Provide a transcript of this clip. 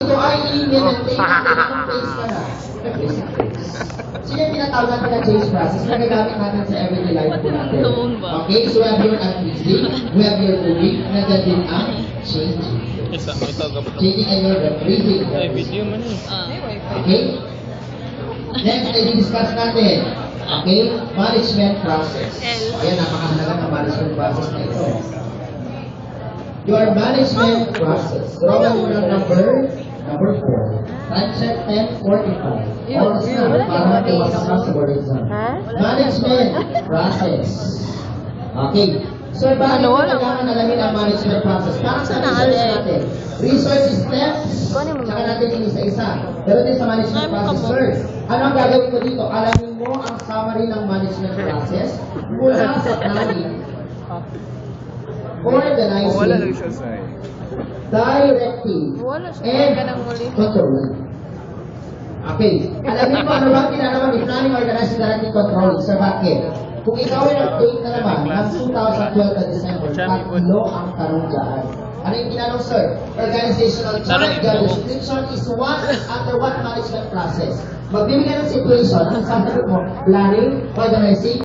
So, ay i-maintain natin ang face ka na. Sino yung tinatawag natin na change process na gagamit natin sa everyday life po natin? Okay, so we have your unfreezing, we have your moving, nandiyan din ang changing. Changing and your freezing. Okay? Next, i-discuss natin. Okay? Management process. Ayan, napakahalaga ng management process na ito. Your management process. Roman numeral number 4. Time check 10:45. Oras na para tumakas na sa board exam. Management process. Okay. So, bakit kailangan alamin ang management process? Para sa research natin. Research steps, saka natin yung isa-isa. Pero din sa management process, sir, ano ang gagawin ko dito? Alamin mo ang summary ng management process mula sa planning, organizing, directing, and controlling. Okay. Alamin mo ano ba ginagawa ni planning, organizing, directing, controlling. Sir, bakit? Kung ikaw ay nag-date na naman ng 2012 na December, tatlo ang tanong dyan. Ano yung tinanong, sir? Organizational chart, job description is under what management process? Magbibigay ng situation, ang sasagot mo, planning, organizing,